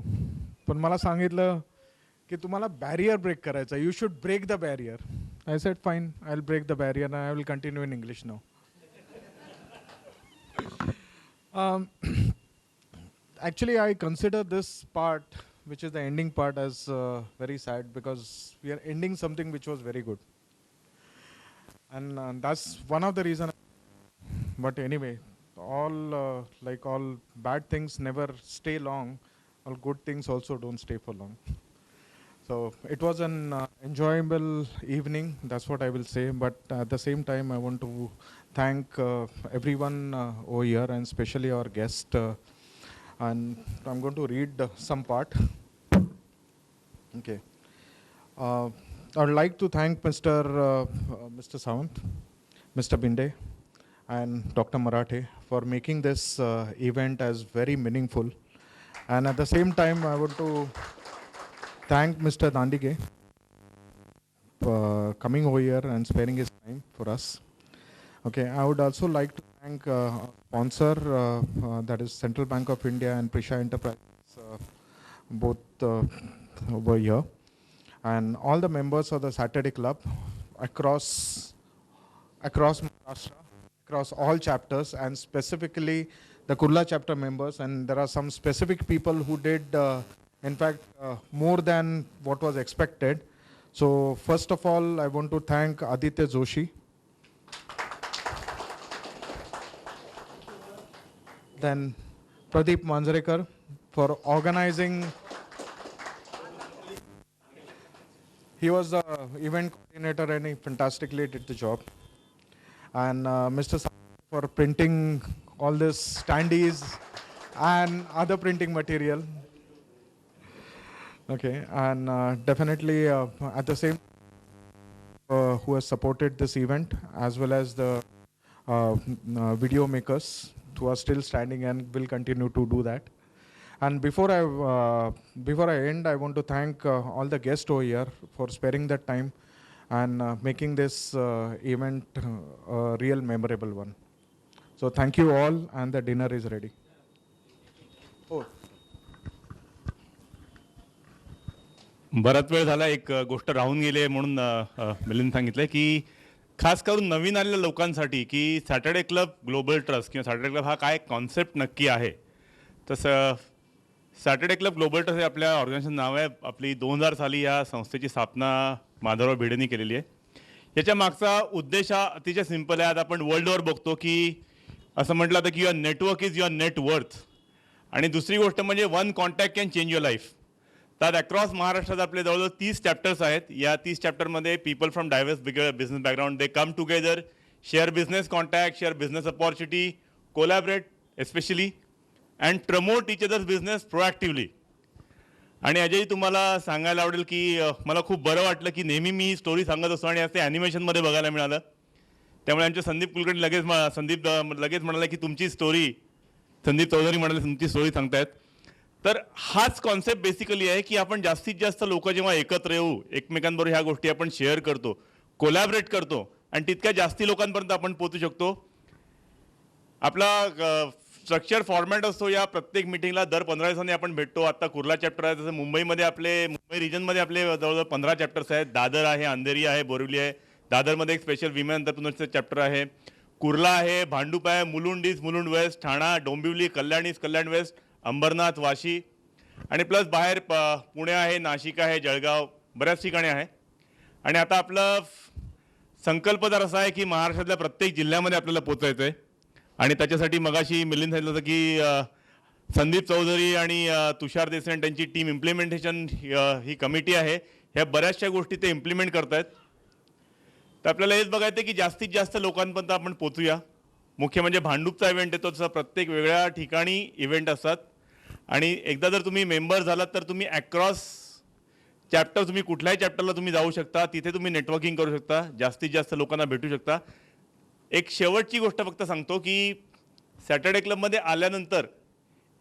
पण मला सांगितलं की तुम्हाला बॅरियर ब्रेक करायचा, you should break the barrier. I said fine, I will break the barrier and I will continue in English now. Actually, I consider this part, which is the ending part, as very sad because we are ending something which was very good. And that's one of the reason. But anyway, all bad things never stay long. All good things also don't stay for long. So it was an enjoyable evening. That's what I will say. But at the same time, I want to thank everyone over here, and especially our guest. And I'm going to read some part. Okay. I would like to thank Mr. Sawant, Mr. Binde, and Dr. Marathe for making this event as very meaningful. And at the same time, I want to thank Mr. Dandige for coming over here and sparing his time for us. Okay, I would also like to thank our sponsor, that is Central Bank of India and Prisha Enterprises, both over here, and all the members of the Saturday Club across Maharashtra, across all chapters, and specifically the Kurla chapter members. And there are some specific people who did, in fact, more than what was expected. So first of all, I want to thank Aditya Joshi. Then Pradeep Manjrekar for organizing. He was the event coordinator and he fantastically did the job. And Mr. for printing all this standees and other printing material. Okay, and definitely at the same who has supported this event, as well as the video makers who are still standing and will continue to do that. And before I end, I want to thank all the guests over here for sparing that time and making this event a real memorable one. So thank you all, and the dinner is ready. Oh. बराच वेळ झाला, एक गोष्ट राहून गेली म्हणून मिलिंद सांगितलंय की खास करून नवीन आलेल्या लोकांसाठी की सॅटर्डे क्लब ग्लोबल ट्रस्ट किंवा सॅटर्डे क्लब हा काय कॉन्सेप्ट नक्की आहे. तसं सॅटर्डे क्लब ग्लोबल ट्रस्ट हे आपल्या ऑर्गनायझेशन नाव आहे. आपली 2000 साली या संस्थेची स्थापना माधवराव भिडेंनी केलेली आहे. याच्या मागचा उद्देश हा अतिशय सिंपल आहे. आता आपण वर्ल्डवर बघतो की असं म्हटलं जातं की your network is your net worth. आणि दुसरी गोष्ट म्हणजे one contact can change your life. तर अक्रॉस महाराष्ट्रात आपले जवळजवळ 30 चॅप्टर्स आहेत. या 30 चॅप्टरमध्ये people from diverse business background they come together, share business contact, share business opportunity, collaborate especially and promote each other's business proactively. आणि अजय तुम्हाला सांगायला आवडेल की मला खूप बरं वाटलं की नेहमी मी ही स्टोरी सांगत असतो आणि असं ॲनिमेशनमध्ये बघायला मिळालं. त्यामुळे आमचे संदीप कुलकर्णी लगेच म्हणाले की तुमची स्टोरी, संदीप चौधरी म्हणाले तुमची स्टोरी सांगतायत. तर हाच कॉन्सेप्ट बेसिकली आहे की आपण जास्तीत जास्त लोक जेव्हा एकत्र येऊ, एकमेकांबरोबर ह्या गोष्टी आपण शेअर करतो, कोलॅबरेट करतो आणि तितक्या जास्ती लोकांपर्यंत आपण पोहोचू शकतो. आपला स्ट्रक्चर फॉर्मॅट असतो, या प्रत्येक मिटिंगला दर 15 दिवसांनी आपण भेटतो. आता कुर्ला चॅप्टर आहे, तसं मुंबई रिजनमध्ये आपले जवळजवळ 15 चॅप्टर्स आहेत. दादर आहे, अंधेरी आहे, बोरिवली आहे. दादरमध्ये एक स्पेशल विमेन एंटरप्रेन्योरचं चॅप्टर आहे. कुर्ला आहे, भांडूप आहे, मुलुंड ईस्ट, मुलुंड वेस्ट, ठाणा, डोंबिवली, कल्याण ईस्ट, कल्याण वेस्ट, अंबरनाथ, वाशी आणि प्लस बाहेर पुणे आहे, नाशिक आहे, जळगाव, बऱ्याच ठिकाणी आहे. आणि आता आपला संकल्प जर असा आहे की महाराष्ट्रातल्या प्रत्येक जिल्ह्यामध्ये आपल्याला पोचायचं आहे. आणि त्याच्यासाठी मगाशी मिलिंद सांगितलं होतं की संदीप चौधरी आणि तुषार देसाई त्यांची टीम इम्प्लिमेंटेशन ही कमिटी आहे, ह्या बऱ्याचशा गोष्टी ते इम्प्लिमेंट करत आहेत. तर आपल्याला हेच बघायचं आहे की जास्तीत जास्त लोकांपर्यंत आपण पोचूया. मुख्य म्हणजे भांडूपचा इव्हेंट येतो, तसं प्रत्येक वेगळ्या ठिकाणी इव्हेंट असतात. आणि एकदा जर तुम्ही मेंबर झालात तर तुम्ही अक्रॉस चॅप्टर, तुम्ही कुठल्याही चॅप्टरला तुम्ही जाऊ शकता, तिथे तुम्ही नेटवर्किंग करू शकता, जास्तीत जास्त लोकांना भेटू शकता. एक शेवटची गोष्ट फक्त सांगतो की सॅटर्डे क्लबमध्ये आल्यानंतर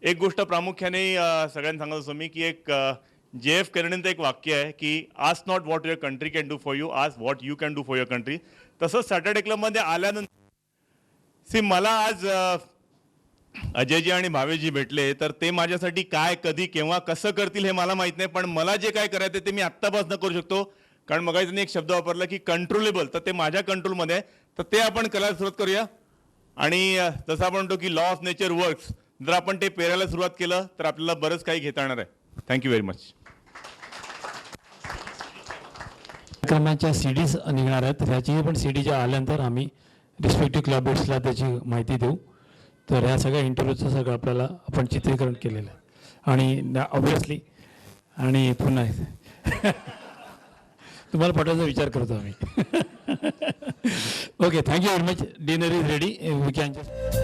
एक गोष्ट प्रामुख्याने सगळ्यांना सांगत असतो मी की एक JF केनेडींचं एक वाक्य आहे की ask not what your country can do for you, ask what you can do for your country. तसंच सॅटर्डे क्लबमध्ये आल्यानंतर मला आज अजयजी आणि भावेशजी भेटले तर ते माझ्यासाठी काय कधी केव्हा कसं करतील हे मला माहित नाही, पण मला जे काय करायचं ते मी आत्तापासून करू शकतो. कारण मग त्यांनी एक शब्द वापरला की कंट्रोलेबल, तर ते माझ्या कंट्रोलमध्ये आहे, तर ते आपण करायला सुरुवात करूया. आणि जसं आपण म्हणतो की लॉ ऑफ नेचर वर्क्स, जर आपण ते पेरायला सुरुवात केलं तर आपल्याला बरंच काही घेता येणार आहे. Thank you very much. कार्यक्रमाच्या CDs निघणार आहेत, त्याची पण CDच्या आल्यानंतर आम्ही रिस्पेक्टिव्ह क्लबेट्सला त्याची माहिती देऊ. तर ह्या सगळ्या इंटरव्ह्यूचं सगळं आपल्याला आपण चित्रीकरण केलेलं आहे. आणि ऑब्विसली आणि पुन्हा तुम्हाला पाठवायचा विचार करतो आम्ही. Okay, thank you very much. Dinner is ready, we can just